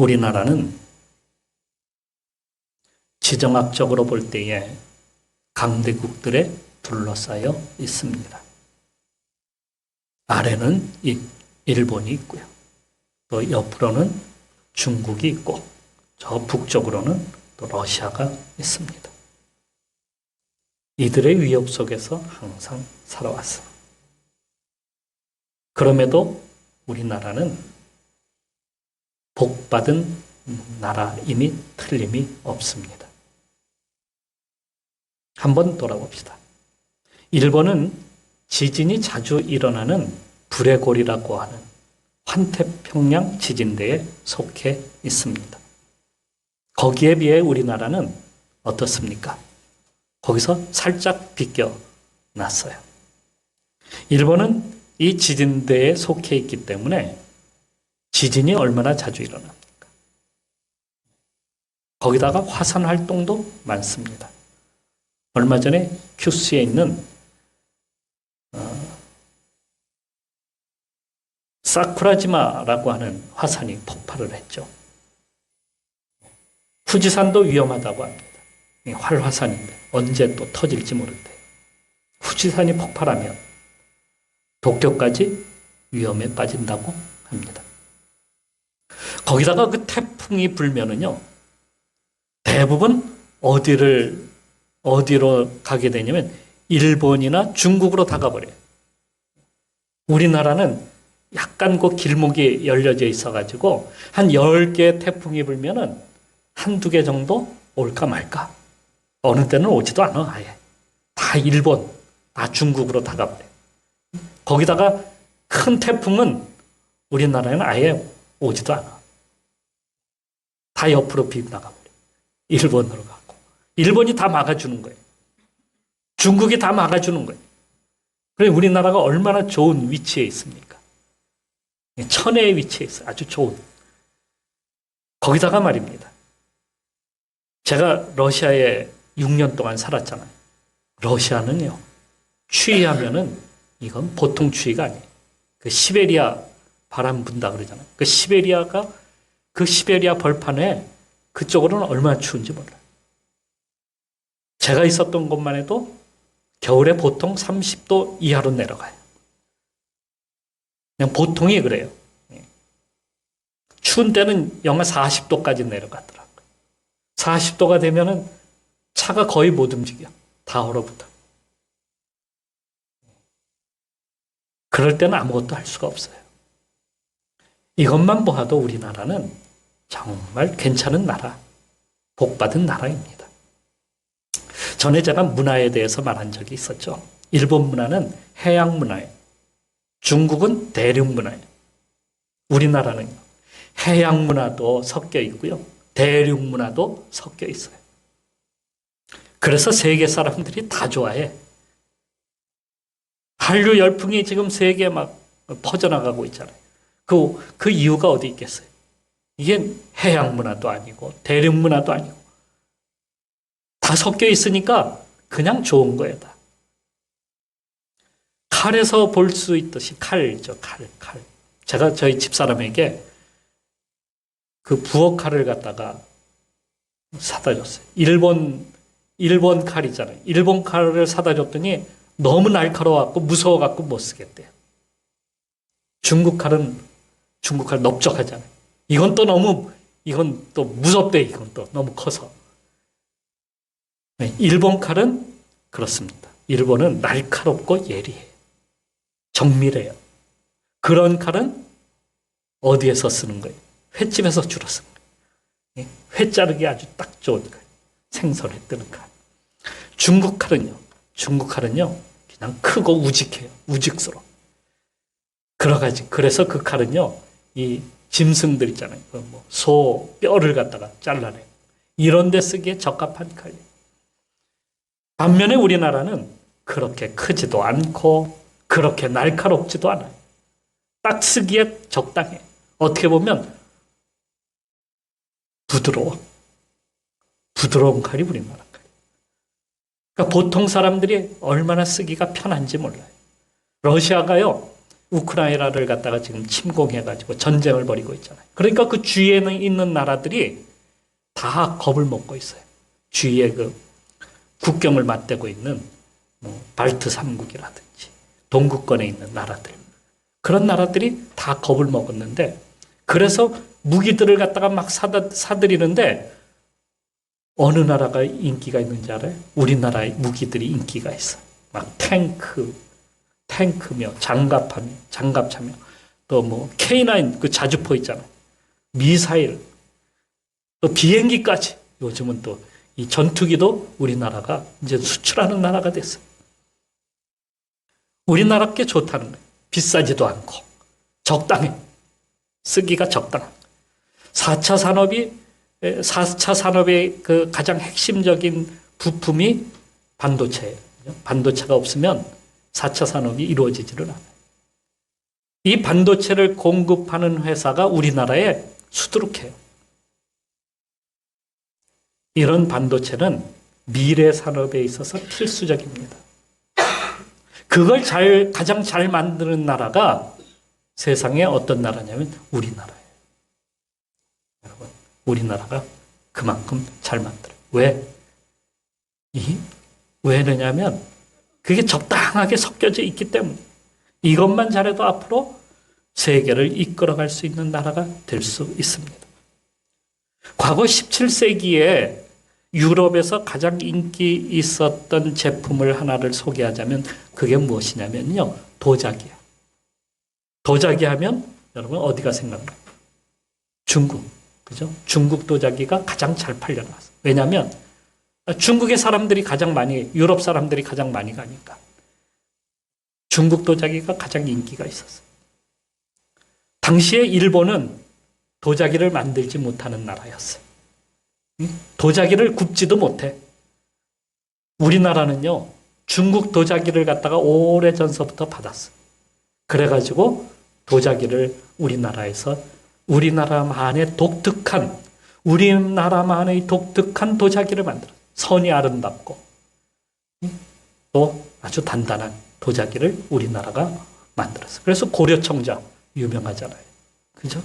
우리나라는 지정학적으로 볼 때에 강대국들에 둘러싸여 있습니다. 아래는 일본이 있고요. 또 옆으로는 중국이 있고 저 북쪽으로는 또 러시아가 있습니다. 이들의 위협 속에서 항상 살아왔어. 그럼에도 우리나라는 복받은 나라임이 틀림이 없습니다. 한번 돌아봅시다. 일본은 지진이 자주 일어나는 불의 골이라고 하는 환태평양 지진대에 속해 있습니다. 거기에 비해 우리나라는 어떻습니까? 거기서 살짝 비껴났어요. 일본은 이 지진대에 속해 있기 때문에 지진이 얼마나 자주 일어납니까? 거기다가 화산 활동도 많습니다. 얼마 전에 큐슈에 있는 사쿠라지마라고 하는 화산이 폭발을 했죠. 후지산도 위험하다고 합니다. 활화산인데 언제 또 터질지 모른대. 후지산이 폭발하면 도쿄까지 위험에 빠진다고 합니다. 거기다가 그 태풍이 불면은요, 대부분 어디로 가게 되냐면 일본이나 중국으로 다 가버려요. 우리나라는 약간 그 길목이 열려져 있어가지고 한 10개의 태풍이 불면은 한두 개 정도 올까 말까. 어느 때는 오지도 않아, 아예. 다 일본, 다 중국으로 다 가버려요. 거기다가 큰 태풍은 우리나라에는 아예 오지도 않아. 다 옆으로 빗나가버려요. 일본으로 가고. 일본이 다 막아주는 거예요. 중국이 다 막아주는 거예요. 그래 우리나라가 얼마나 좋은 위치에 있습니까? 천혜의 위치에 있어요. 아주 좋은. 거기다가 말입니다. 제가 러시아에 6년 동안 살았잖아요. 러시아는요, 추위하면은 이건 보통 추위가 아니에요. 그 시베리아 바람 분다 그러잖아요. 그 시베리아 벌판에 그쪽으로는 얼마나 추운지 몰라요. 제가 있었던 곳만 해도 겨울에 보통 30도 이하로 내려가요. 그냥 보통이 그래요. 추운 때는 영하 40도까지 내려가더라고요. 40도가 되면은 차가 거의 못 움직여. 다 얼어붙어. 그럴 때는 아무것도 할 수가 없어요. 이것만 보아도 우리나라는 정말 괜찮은 나라, 복받은 나라입니다. 전에 제가 문화에 대해서 말한 적이 있었죠. 일본 문화는 해양 문화예요. 중국은 대륙 문화예요. 우리나라는 해양 문화도 섞여 있고요. 대륙 문화도 섞여 있어요. 그래서 세계 사람들이 다 좋아해. 한류 열풍이 지금 세계에 막 퍼져나가고 있잖아요. 그 이유가 어디 있겠어요? 이게 해양 문화도 아니고 대륙 문화도 아니고 다 섞여 있으니까 그냥 좋은 거예요. 다. 칼에서 볼 수 있듯이 칼이죠. 칼. 제가 저희 집사람에게 그 부엌 칼을 갖다가 사다 줬어요. 일본 칼이잖아요. 일본 칼을 사다 줬더니 너무 날카로워갖고 무서워갖고 못 쓰겠대요. 중국 칼 넓적하잖아요. 이건 또 무섭대. 이건 또 너무 커서. 일본 칼은 그렇습니다. 일본은 날카롭고 예리해요. 정밀해요. 그런 칼은 어디에서 쓰는 거예요? 횟집에서 주로 쓰는 거예요. 회 자르기 아주 딱 좋은 거예요. 생선에 뜨는 칼. 중국 칼은요, 그냥 크고 우직해요. 우직스러워. 그래서 그 칼은요, 이 짐승들 있잖아요. 소 뼈를 갖다가 잘라내요. 이런 데 쓰기에 적합한 칼이에요. 반면에 우리나라는 그렇게 크지도 않고, 그렇게 날카롭지도 않아요. 딱 쓰기에 적당해. 어떻게 보면 부드러운 칼이 우리나라 칼. 그러니까 보통 사람들이 얼마나 쓰기가 편한지 몰라요. 러시아가요, 우크라이나를 갖다가 지금 침공해가지고 전쟁을 벌이고 있잖아요. 그러니까 그 주위에는 있는 나라들이 다 겁을 먹고 있어요. 주위에 그 국경을 맞대고 있는 뭐 발트 3국이라든지 동구권에 있는 나라들. 그런 나라들이 다 겁을 먹었는데 그래서 무기들을 갖다가 막 사들이는데 어느 나라가 인기가 있는지 알아요? 우리나라의 무기들이 인기가 있어. 막 탱크며 장갑차며 또 뭐 K9 그 자주포 있잖아요. 미사일, 또 비행기까지 요즘은 또 이 전투기도 우리나라가 이제 수출하는 나라가 됐어요. 우리나라께 좋다는 거예요. 비싸지도 않고 적당해. 쓰기가 적당한. 4차 산업의 그 가장 핵심적인 부품이 반도체예요. 반도체가 없으면 4차 산업이 이루어지지를 않아요. 이 반도체를 공급하는 회사가 우리나라에 수두룩해요. 이런 반도체는 미래 산업에 있어서 필수적입니다. 그걸 가장 잘 만드는 나라가 세상에 어떤 나라냐면 우리나라예요. 여러분, 우리나라가 그만큼 잘 만들어요. 왜? 왜 그러냐면 그게 적당하게 섞여져 있기 때문에 이것만 잘해도 앞으로 세계를 이끌어갈 수 있는 나라가 될 수 있습니다. 과거 17세기에 유럽에서 가장 인기 있었던 제품을 하나를 소개하자면 그게 무엇이냐면요. 도자기예요. 도자기 하면 여러분 어디가 생각나요? 중국. 그죠? 중국 도자기가 가장 잘 팔려나왔어요. 왜냐하면 중국의 사람들이 가장 많이, 유럽 사람들이 가장 많이 가니까. 중국 도자기가 가장 인기가 있었어요. 당시에 일본은 도자기를 만들지 못하는 나라였어요. 도자기를 굽지도 못해. 우리나라는요, 중국 도자기를 갖다가 오래전서부터 받았어요. 그래가지고 도자기를 우리나라만의 독특한 도자기를 만들어요. 선이 아름답고 또 아주 단단한 도자기를 우리나라가 만들었어요. 그래서 고려청자 유명하잖아요. 그죠?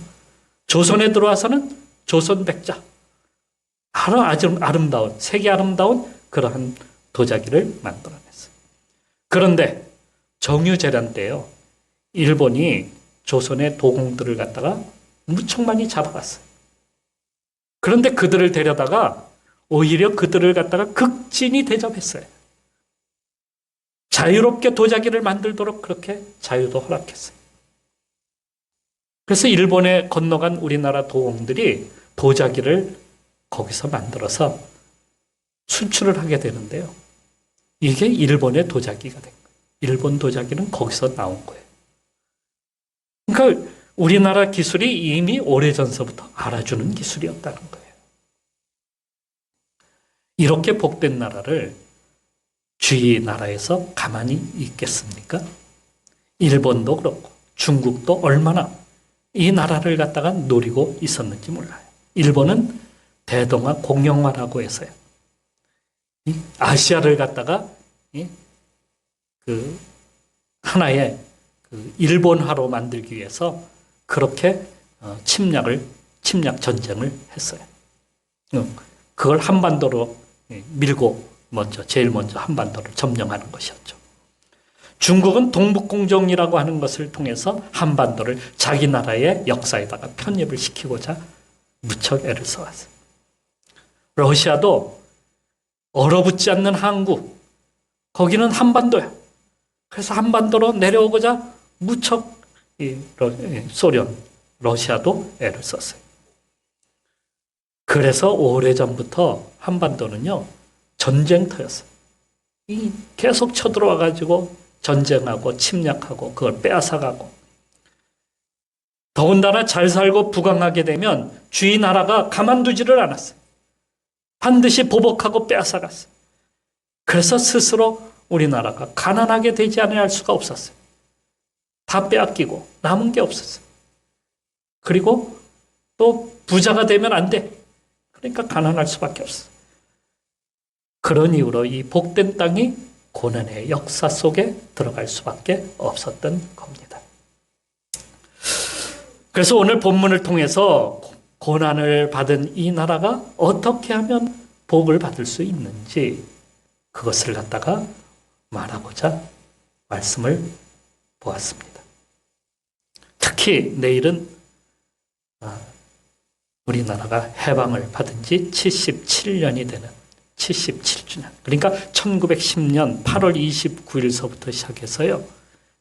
조선에 들어와서는 조선백자. 아주 아름다운, 색이 아름다운 그러한 도자기를 만들어냈어요. 그런데 정유재란 때요, 일본이 조선의 도공들을 갖다가 무척 많이 잡아갔어요. 그런데 그들을 데려다가 오히려 그들을 갖다가 극진히 대접했어요. 자유롭게 도자기를 만들도록 그렇게 자유도 허락했어요. 그래서 일본에 건너간 우리나라 도공들이 도자기를 거기서 만들어서 수출을 하게 되는데요. 이게 일본의 도자기가 된 거예요. 일본 도자기는 거기서 나온 거예요. 그러니까 우리나라 기술이 이미 오래전서부터 알아주는 기술이었다는 거예요. 이렇게 복된 나라를 주위 나라에서 가만히 있겠습니까? 일본도 그렇고 중국도 얼마나 이 나라를 갖다가 노리고 있었는지 몰라요. 일본은 대동아 공영화라고 해서요. 아시아를 갖다가 그 하나의 그 일본화로 만들기 위해서 그렇게 침략 전쟁을 했어요. 그걸 한반도로 밀고 제일 먼저 한반도를 점령하는 것이었죠. 중국은 동북공정이라고 하는 것을 통해서 한반도를 자기 나라의 역사에다가 편입을 시키고자 무척 애를 써왔어요. 러시아도 얼어붙지 않는 항구, 거기는 한반도야. 그래서 한반도로 내려오고자 무척 러시아도 애를 썼어요. 그래서 오래전부터 한반도는요, 전쟁터였어요. 계속 쳐들어와가지고 전쟁하고 침략하고 그걸 빼앗아가고, 더군다나 잘 살고 부강하게 되면 주위 나라가 가만두지를 않았어요. 반드시 보복하고 빼앗아갔어요. 그래서 스스로 우리나라가 가난하게 되지 않을 수가 없었어요. 다 빼앗기고 남은 게 없었어요. 그리고 또 부자가 되면 안 돼. 그러니까 가난할 수밖에 없어요. 그런 이유로 이 복된 땅이 고난의 역사 속에 들어갈 수밖에 없었던 겁니다. 그래서 오늘 본문을 통해서 고난을 받은 이 나라가 어떻게 하면 복을 받을 수 있는지 그것을 갖다가 말하고자 말씀을 보았습니다. 특히 내일은 우리나라가 해방을 받은 지 77년이 되는 77주년. 그러니까 1910년 8월 29일서부터 시작해서요.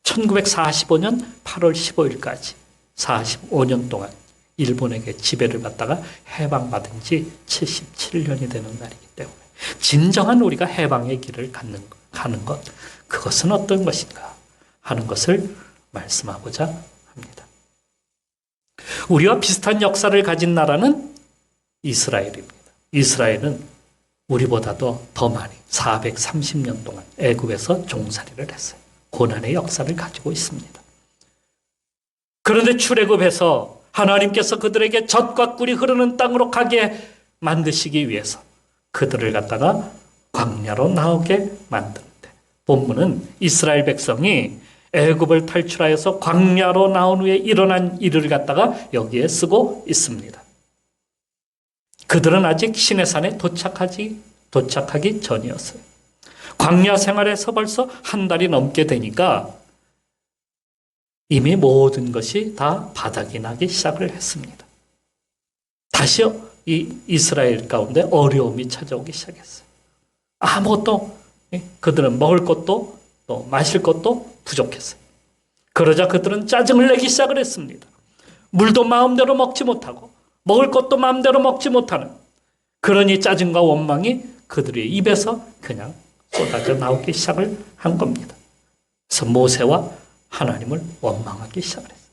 1945년 8월 15일까지 45년 동안 일본에게 지배를 받다가 해방받은 지 77년이 되는 날이기 때문에 진정한 우리가 해방의 길을 가는 것, 그것은 어떤 것인가 하는 것을 말씀하고자 합니다. 우리와 비슷한 역사를 가진 나라는 이스라엘입니다. 이스라엘은 우리보다도 더 많이 430년 동안 애굽에서 종살이를 했어요. 고난의 역사를 가지고 있습니다. 그런데 출애굽에서 하나님께서 그들에게 젖과 꿀이 흐르는 땅으로 가게 만드시기 위해서 그들을 갖다가 광야로 나오게 만드는데, 본문은 이스라엘 백성이 애굽을 탈출하여서 광야로 나온 후에 일어난 일을 갖다가 여기에 쓰고 있습니다. 그들은 아직 시내산에 도착하기 전이었어요. 광야 생활에서 벌써 한 달이 넘게 되니까 이미 모든 것이 다 바닥이 나기 시작을 했습니다. 다시 이 이스라엘 가운데 어려움이 찾아오기 시작했어요. 아무것도, 그들은 먹을 것도 또 마실 것도 부족했어요. 그러자 그들은 짜증을 내기 시작을 했습니다. 물도 마음대로 먹지 못하고 먹을 것도 마음대로 먹지 못하는, 그러니 짜증과 원망이 그들의 입에서 그냥 쏟아져 나오기 시작을 한 겁니다. 그래서 모세와 하나님을 원망하기 시작을 했어요.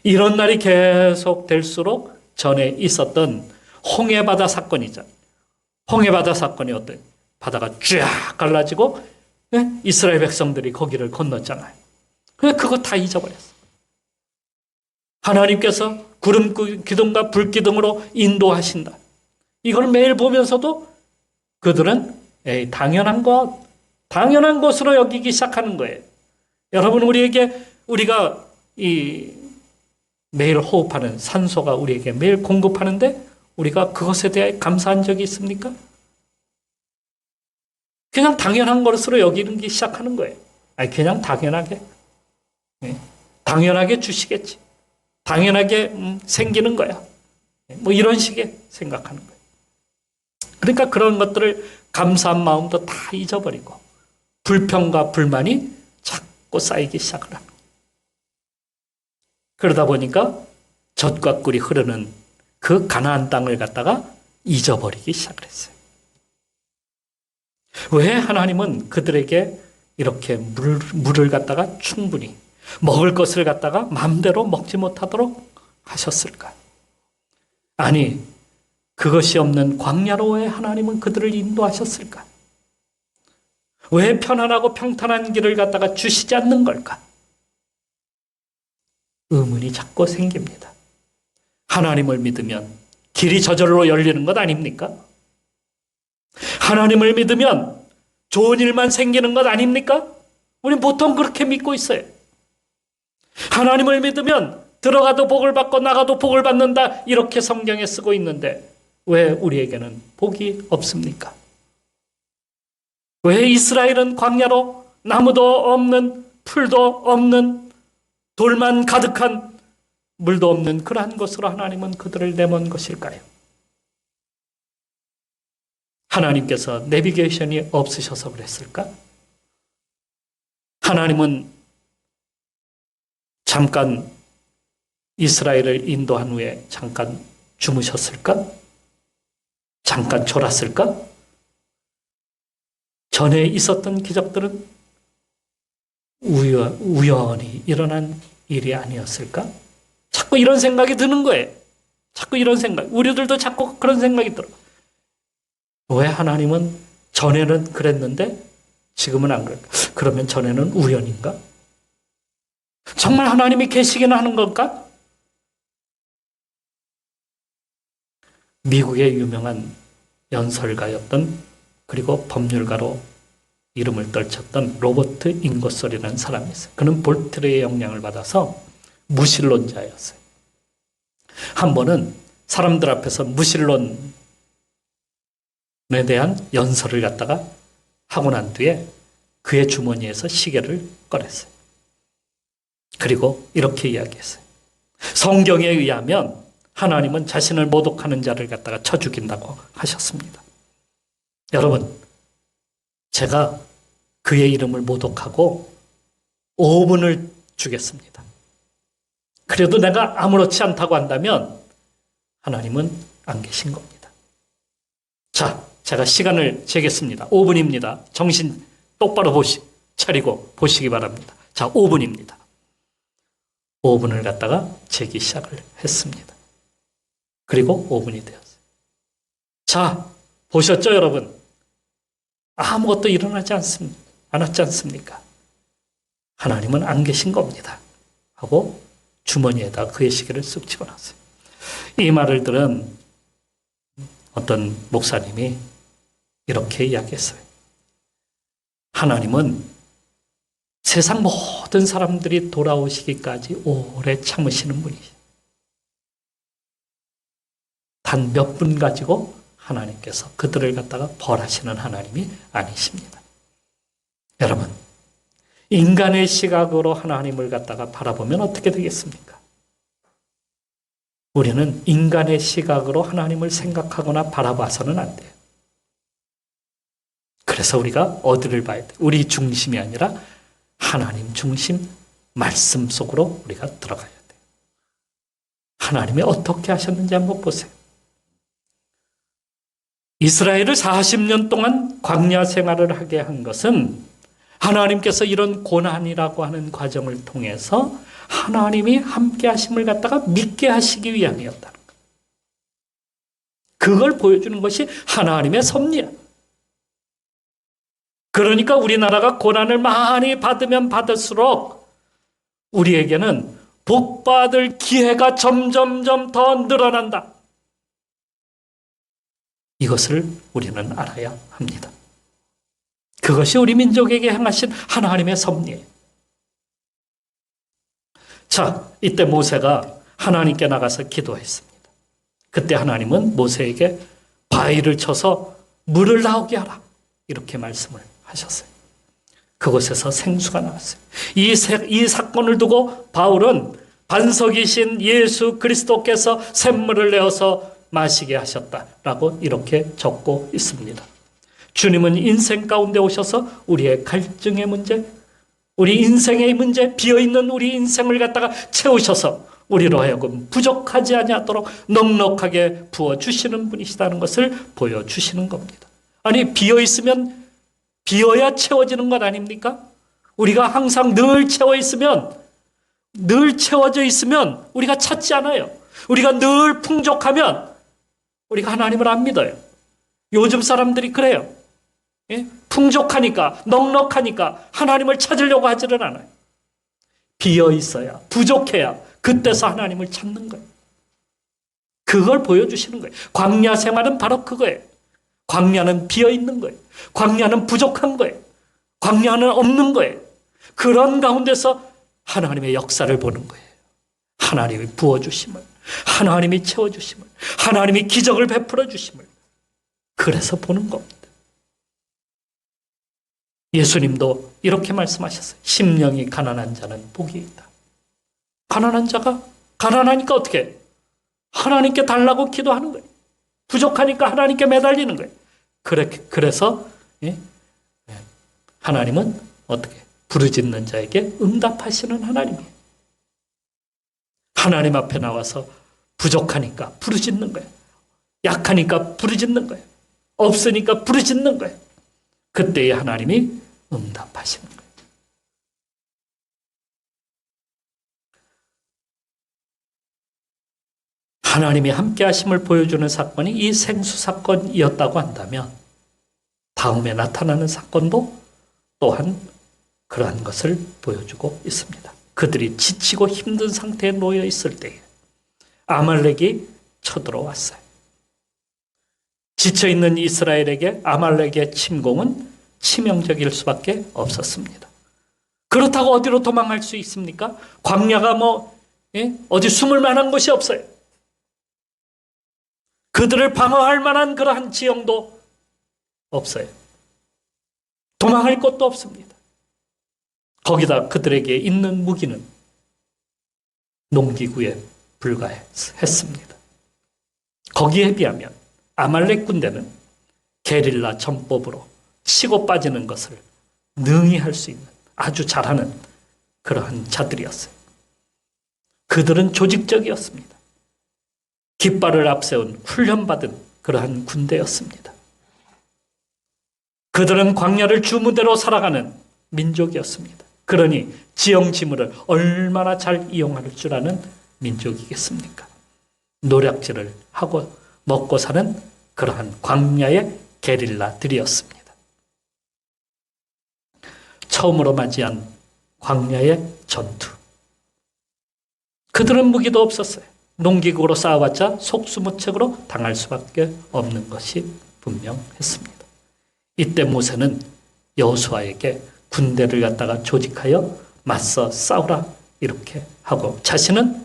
이런 날이 계속 될수록 전에 있었던 홍해바다 사건이잖아요. 홍해바다 사건이 어때요? 바다가 쫙 갈라지고 이스라엘 백성들이 거기를 건넜잖아요. 그거 다 잊어버렸어. 하나님께서 구름 기둥과 불 기둥으로 인도하신다. 이걸 매일 보면서도 그들은 당연한 것으로 여기기 시작하는 거예요. 여러분, 우리가 이 매일 호흡하는 산소가 우리에게 매일 공급하는데 우리가 그것에 대해 감사한 적이 있습니까? 그냥 당연한 것으로 여기기 시작하는 거예요. 그냥 당연하게 주시겠지. 당연하게 생기는 거야. 뭐 이런 식의 생각하는 거예요. 그러니까 그런 것들을 감사한 마음도 다 잊어버리고 불평과 불만이 자꾸 쌓이기 시작을 합니다. 그러다 보니까 젖과 꿀이 흐르는 그 가나안 땅을 갖다가 잊어버리기 시작을 했어요. 왜 하나님은 그들에게 이렇게 물을 갖다가 충분히 먹을 것을 갖다가 마음대로 먹지 못하도록 하셨을까? 아니, 그것이 없는 광야로 왜 하나님은 그들을 인도하셨을까? 왜 편안하고 평탄한 길을 갖다가 주시지 않는 걸까? 의문이 자꾸 생깁니다. 하나님을 믿으면 길이 저절로 열리는 것 아닙니까? 하나님을 믿으면 좋은 일만 생기는 것 아닙니까? 우리는 보통 그렇게 믿고 있어요. 하나님을 믿으면 들어가도 복을 받고 나가도 복을 받는다, 이렇게 성경에 쓰고 있는데 왜 우리에게는 복이 없습니까? 왜 이스라엘은 광야로 나무도 없는, 풀도 없는, 돌만 가득한, 물도 없는 그러한 곳으로 하나님은 그들을 내몬 것일까요? 하나님께서 내비게이션이 없으셔서 그랬을까? 하나님은 잠깐 이스라엘을 인도한 후에 잠깐 주무셨을까? 잠깐 졸았을까? 전에 있었던 기적들은 우연히 일어난 일이 아니었을까? 자꾸 이런 생각이 드는 거예요. 자꾸 이런 생각. 우리들도 자꾸 그런 생각이 들어. 왜 하나님은 전에는 그랬는데 지금은 안 그럴까? 그러면 전에는 우연인가? 정말 하나님이 계시기는 하는 걸까? 미국의 유명한 연설가였던, 그리고 법률가로 이름을 떨쳤던 로버트 잉거솔이라는 사람이 있어요. 그는 볼트의 영향을 받아서 무신론자였어요. 한 번은 사람들 앞에서 무신론에 대한 연설을 갖다가 하고 난 뒤에 그의 주머니에서 시계를 꺼냈어요. 그리고 이렇게 이야기했어요. 성경에 의하면 하나님은 자신을 모독하는 자를 갖다가 쳐 죽인다고 하셨습니다. 여러분, 제가 그의 이름을 모독하고 5분을 주겠습니다. 그래도 내가 아무렇지 않다고 한다면 하나님은 안 계신 겁니다. 자, 제가 시간을 재겠습니다. 5분입니다. 정신 똑바로 차리고 보시기 바랍니다. 자, 5분입니다. 5분을 갖다가 재기 시작을 했습니다. 그리고 5분이 되었어요. 자, 보셨죠, 여러분? 아무것도 일어나지 않았지 않습니까? 하나님은 안 계신 겁니다. 하고 주머니에다 그의 시계를 쓱 집어넣었어요. 이 말을 들은 어떤 목사님이 이렇게 이야기했어요. 하나님은 세상 모든 사람들이 돌아오시기까지 오래 참으시는 분이시죠. 단 몇 분 가지고 하나님께서 그들을 갖다가 벌하시는 하나님이 아니십니다. 여러분, 인간의 시각으로 하나님을 갖다가 바라보면 어떻게 되겠습니까? 우리는 인간의 시각으로 하나님을 생각하거나 바라봐서는 안 돼요. 그래서 우리가 어디를 봐야 돼요? 우리 중심이 아니라 하나님 중심 말씀 속으로 우리가 들어가야 돼요. 하나님이 어떻게 하셨는지 한번 보세요. 이스라엘을 40년 동안 광야 생활을 하게 한 것은 하나님께서 이런 고난이라고 하는 과정을 통해서 하나님이 함께 하심을 갖다가 믿게 하시기 위함이었다는 거예요. 그걸 보여주는 것이 하나님의 섭리야. 그러니까 우리나라가 고난을 많이 받으면 받을수록 우리에게는 복받을 기회가 점점점 더 늘어난다. 이것을 우리는 알아야 합니다. 그것이 우리 민족에게 행하신 하나님의 섭리예요. 자, 이때 모세가 하나님께 나가서 기도했습니다. 그때 하나님은 모세에게 바위를 쳐서 물을 나오게 하라. 이렇게 말씀을 하셨어요. 그곳에서 생수가 나왔어요. 이 사건을 두고 바울은 반석이신 예수 그리스도께서 샘물을 내어서 마시게 하셨다라고 이렇게 적고 있습니다. 주님은 인생 가운데 오셔서 우리의 갈증의 문제, 우리 인생의 문제, 비어있는 우리 인생을 갖다가 채우셔서 우리로 하여금 부족하지 아니하도록 넉넉하게 부어주시는 분이시다는 것을 보여주시는 겁니다. 아니, 비어있으면 비어야 채워지는 것 아닙니까? 우리가 항상 늘 채워져 있으면 우리가 찾지 않아요. 우리가 늘 풍족하면 우리가 하나님을 안 믿어요. 요즘 사람들이 그래요. 예? 풍족하니까, 넉넉하니까 하나님을 찾으려고 하지는 않아요. 비어 있어야, 부족해야 그때서 하나님을 찾는 거예요. 그걸 보여주시는 거예요. 광야 생활은 바로 그거예요. 광야는 비어 있는 거예요. 광야는 부족한 거예요. 광야는 없는 거예요. 그런 가운데서 하나님의 역사를 보는 거예요. 하나님이 부어주심을, 하나님이 채워주심을, 하나님이 기적을 베풀어 주심을, 그래서 보는 겁니다. 예수님도 이렇게 말씀하셨어요. 심령이 가난한 자는 복이 있다. 가난한 자가 가난하니까 어떻게 해요? 하나님께 달라고 기도하는 거예요. 부족하니까 하나님께 매달리는 거예요. 그래서 하나님은 어떻게 부르짖는 자에게 응답하시는 하나님이에요. 하나님 앞에 나와서 부족하니까 부르짖는 거예요. 약하니까 부르짖는 거예요. 없으니까 부르짖는 거예요. 그때에 하나님이 응답하시는 거예요. 하나님이 함께 하심을 보여주는 사건이 이 생수 사건이었다고 한다면 다음에 나타나는 사건도 또한 그러한 것을 보여주고 있습니다. 그들이 지치고 힘든 상태에 놓여 있을 때에 아말렉이 쳐들어왔어요. 지쳐있는 이스라엘에게 아말렉의 침공은 치명적일 수밖에 없었습니다. 그렇다고 어디로 도망할 수 있습니까? 광야가 어디 숨을 만한 곳이 없어요. 그들을 방어할 만한 그러한 지형도 없어요. 도망할 곳도 없습니다. 거기다 그들에게 있는 무기는 농기구에 불과했습니다. 거기에 비하면 아말렉 군대는 게릴라 전법으로 치고 빠지는 것을 능히 할 수 있는 아주 잘하는 그러한 자들이었어요. 그들은 조직적이었습니다. 깃발을 앞세운 훈련받은 그러한 군대였습니다. 그들은 광야를 주무대로 살아가는 민족이었습니다. 그러니 지형지물을 얼마나 잘 이용할 줄 아는 민족이겠습니까? 노략질을 하고 먹고 사는 그러한 광야의 게릴라들이었습니다. 처음으로 맞이한 광야의 전투. 그들은 무기도 없었어요. 농기구로 싸워봤자 속수무책으로 당할 수밖에 없는 것이 분명했습니다. 이때 모세는 여호수아에게 군대를 갖다가 조직하여 맞서 싸우라 이렇게 하고 자신은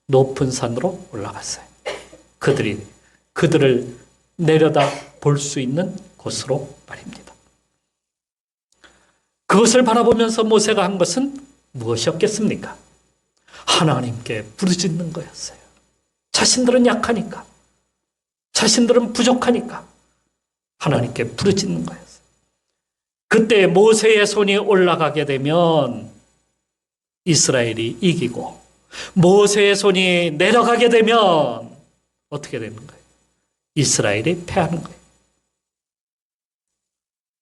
높은 산으로 올라갔어요. 그들을 내려다 볼 수 있는 곳으로 말입니다. 그것을 바라보면서 모세가 한 것은 무엇이었겠습니까? 하나님께 부르짖는 거였어요. 자신들은 약하니까, 자신들은 부족하니까 하나님께 부르짖는 거였어요. 그때 모세의 손이 올라가게 되면 이스라엘이 이기고, 모세의 손이 내려가게 되면 어떻게 되는 거예요? 이스라엘이 패하는 거예요.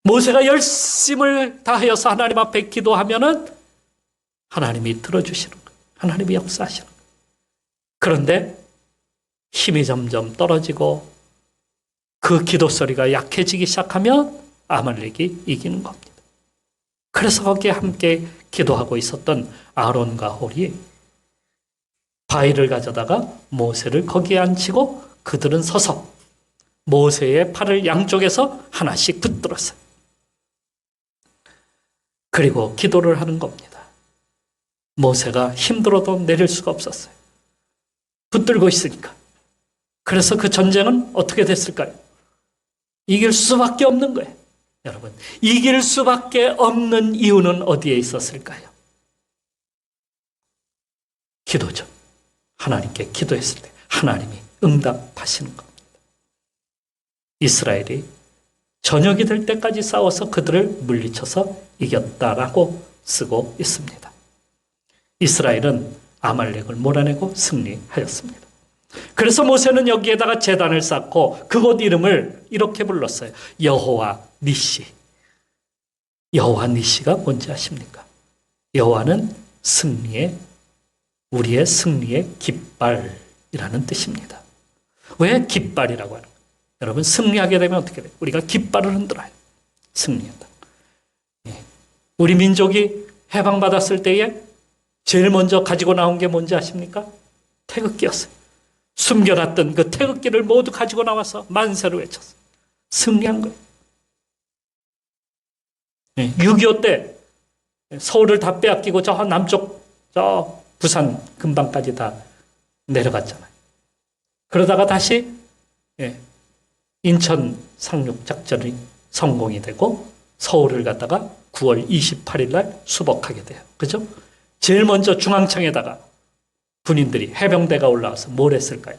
모세가 열심을 다하여서 하나님 앞에 기도하면은 하나님이 들어주시는 거예요. 하나님이 역사하시는 거예요. 그런데 힘이 점점 떨어지고 그 기도 소리가 약해지기 시작하면 아말렉이 이기는 겁니다. 그래서 거기에 함께 기도하고 있었던 아론과 홀이 바위를 가져다가 모세를 거기에 앉히고 그들은 서서 모세의 팔을 양쪽에서 하나씩 붙들었어요. 그리고 기도를 하는 겁니다. 모세가 힘들어도 내릴 수가 없었어요. 붙들고 있으니까. 그래서 그 전쟁은 어떻게 됐을까요? 이길 수밖에 없는 거예요. 여러분, 이길 수밖에 없는 이유는 어디에 있었을까요? 기도죠. 하나님께 기도했을 때 하나님이 응답하시는 겁니다. 이스라엘이 저녁이 될 때까지 싸워서 그들을 물리쳐서 이겼다라고 쓰고 있습니다. 이스라엘은 아말렉을 몰아내고 승리하였습니다. 그래서 모세는 여기에다가 제단을 쌓고 그곳 이름을 이렇게 불렀어요. 여호와 니시. 여호와 니시가 뭔지 아십니까? 여호와는 우리의 승리의 깃발이라는 뜻입니다. 왜 깃발이라고 하는 거예요? 여러분, 승리하게 되면 어떻게 돼요? 우리가 깃발을 흔들어요. 승리한다. 우리 민족이 해방받았을 때에 제일 먼저 가지고 나온 게 뭔지 아십니까? 태극기였어요. 숨겨놨던 그 태극기를 모두 가지고 나와서 만세를 외쳤어요. 승리한 거예요. 6.25 때 서울을 다 빼앗기고 저 남쪽, 저 부산 근방까지 다 내려갔잖아요. 그러다가 다시 인천 상륙 작전이 성공이 되고 서울을 갖다가 9월 28일 날 수복하게 돼요. 그죠? 제일 먼저 중앙청에다가 군인들이 해병대가 올라와서 뭘 했을까요?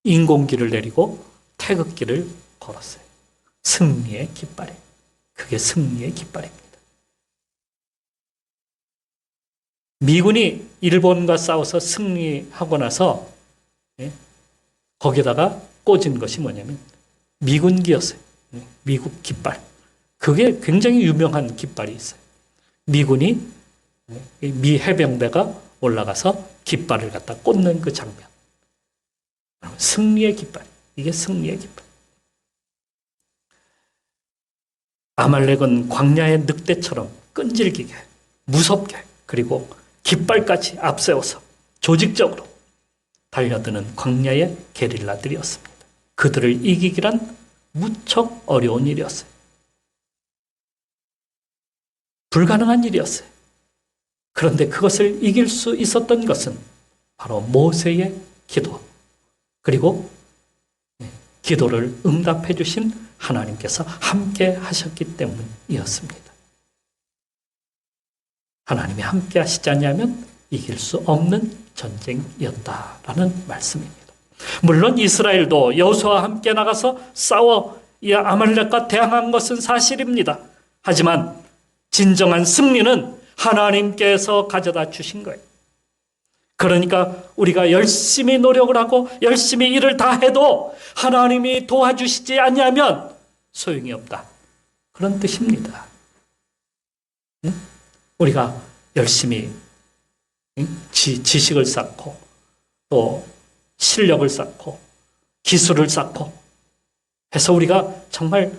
인공기를 내리고 태극기를 걸었어요. 승리의 깃발에. 그게 승리의 깃발입니다. 미군이 일본과 싸워서 승리하고 나서 거기다가 꽂은 것이 뭐냐면 미군기였어요. 미국 깃발. 그게 굉장히 유명한 깃발이 있어요. 미군이 미 해병대가 올라가서 깃발을 갖다 꽂는 그 장면. 승리의 깃발. 이게 승리의 깃발. 아말렉은 광야의 늑대처럼 끈질기게, 무섭게, 그리고 깃발까지 앞세워서 조직적으로 달려드는 광야의 게릴라들이었습니다. 그들을 이기기란 무척 어려운 일이었어요. 불가능한 일이었어요. 그런데 그것을 이길 수 있었던 것은 바로 모세의 기도, 그리고 기도를 응답해 주신 하나님께서 함께 하셨기 때문이었습니다. 하나님이 함께 하시지 않으면 이길 수 없는 전쟁이었다라는 말씀입니다. 물론 이스라엘도 여호수아와 함께 나가서 싸워 이 아말렉과 대항한 것은 사실입니다. 하지만 진정한 승리는 하나님께서 가져다 주신 거예요. 그러니까 우리가 열심히 노력을 하고 열심히 일을 다 해도 하나님이 도와주시지 아니하면 소용이 없다. 그런 뜻입니다. 우리가 열심히 지식을 쌓고 또 실력을 쌓고 기술을 쌓고 해서 우리가 정말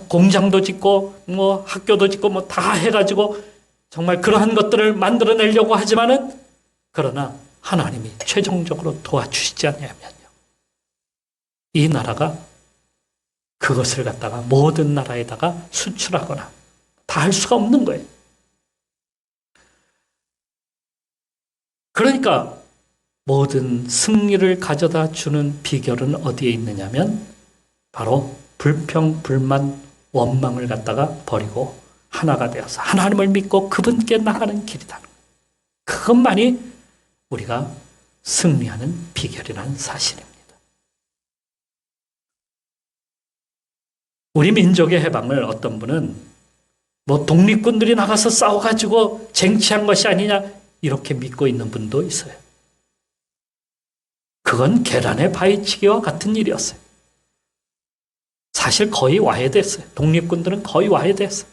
공장도 짓고 뭐 학교도 짓고 뭐 다 해가지고 정말 그러한 것들을 만들어내려고 하지만은 그러나 하나님이 최종적으로 도와주시지 않냐면요. 이 나라가 그것을 갖다가 모든 나라에다가 수출하거나 다 할 수가 없는 거예요. 그러니까 모든 승리를 가져다 주는 비결은 어디에 있느냐면 바로 불평, 불만, 원망을 갖다가 버리고 하나가 되어서 하나님을 믿고 그분께 나가는 길이다. 그것만이 우리가 승리하는 비결이라는 사실입니다. 우리 민족의 해방을 어떤 분은 뭐 독립군들이 나가서 싸워가지고 쟁취한 것이 아니냐 이렇게 믿고 있는 분도 있어요. 그건 계란의 바위치기와 같은 일이었어요. 사실 거의 와해됐어요. 독립군들은 거의 와해됐어요.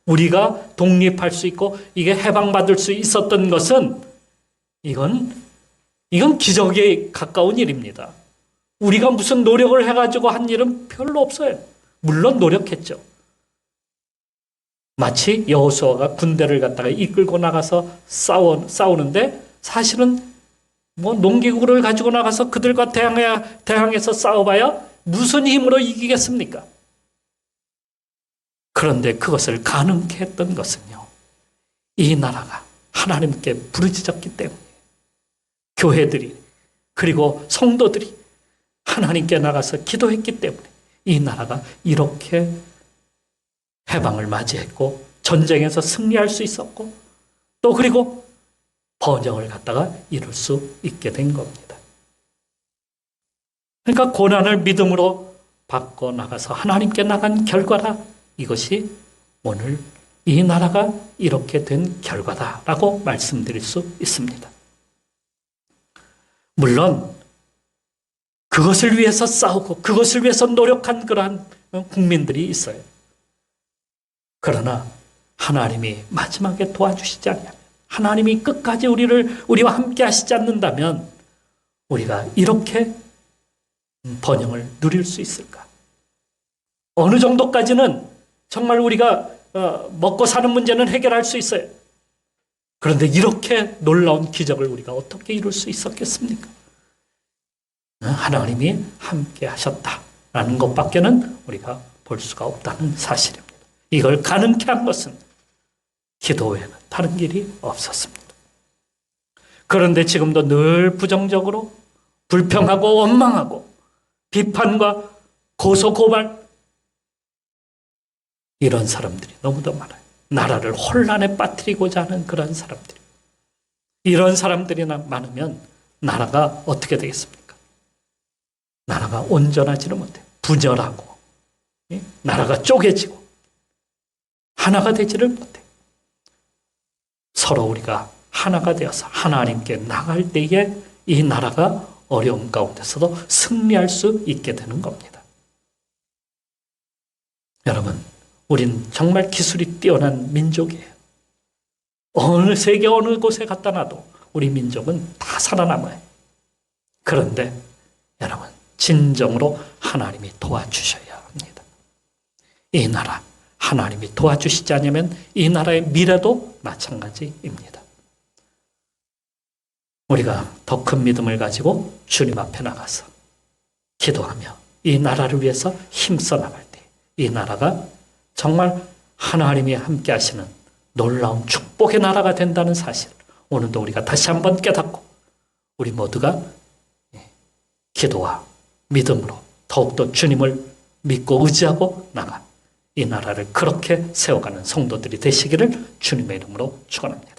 우리가 독립할 수 있고 이게 해방받을 수 있었던 것은 이건 기적에 가까운 일입니다. 우리가 무슨 노력을 해가지고 한 일은 별로 없어요. 물론 노력했죠. 마치 여호수아가 군대를 갖다가 이끌고 나가서 싸우는데 사실은 뭐 농기구를 가지고 나가서 그들과 대항해서 싸워봐야 무슨 힘으로 이기겠습니까? 그런데 그것을 가능케 했던 것은요. 이 나라가 하나님께 부르짖었기 때문에 교회들이 그리고 성도들이 하나님께 나가서 기도했기 때문에 이 나라가 이렇게 해방을 맞이했고 전쟁에서 승리할 수 있었고 또 그리고 번영을 갖다가 이룰 수 있게 된 겁니다. 그러니까 고난을 믿음으로 받고 나가서 하나님께 나간 결과라 이것이 오늘 이 나라가 이렇게 된 결과다라고 말씀드릴 수 있습니다. 물론 그것을 위해서 싸우고 그것을 위해서 노력한 그러한 국민들이 있어요. 그러나 하나님이 마지막에 도와주시지 않으면 하나님이 끝까지 우리와 함께 하시지 않는다면 우리가 이렇게 번영을 누릴 수 있을까? 어느 정도까지는 정말 우리가 먹고 사는 문제는 해결할 수 있어요. 그런데 이렇게 놀라운 기적을 우리가 어떻게 이룰 수 있었겠습니까? 하나님이 함께 하셨다라는 것밖에는 우리가 볼 수가 없다는 사실입니다. 이걸 가능케 한 것은 기도 외에는 다른 길이 없었습니다. 그런데 지금도 늘 부정적으로 불평하고 원망하고 비판과 고소 고발 이런 사람들이 너무도 많아요. 나라를 혼란에 빠뜨리고자 하는 그런 사람들이. 이런 사람들이 많으면 나라가 어떻게 되겠습니까? 나라가 온전하지는 못해. 분열하고 나라가 쪼개지고 하나가 되지를 못해. 서로 우리가 하나가 되어서 하나님께 나갈 때에 이 나라가 어려움 가운데서도 승리할 수 있게 되는 겁니다. 여러분, 우린 정말 기술이 뛰어난 민족이에요. 어느 세계 어느 곳에 갖다 놔도 우리 민족은 다 살아남아요. 그런데 여러분, 진정으로 하나님이 도와주셔야 합니다. 이 나라 하나님이 도와주시지 않으면 이 나라의 미래도 마찬가지입니다. 우리가 더 큰 믿음을 가지고 주님 앞에 나가서 기도하며 이 나라를 위해서 힘써 나갈 때 이 나라가 정말 하나님이 함께 하시는 놀라운 축복의 나라가 된다는 사실 오늘도 우리가 다시 한번 깨닫고 우리 모두가 기도와 믿음으로 더 더욱더 주님을 믿고 의지하고 나가 이 나라를 그렇게 세워가는 성도들이 되시기를 주님의 이름으로 축원합니다.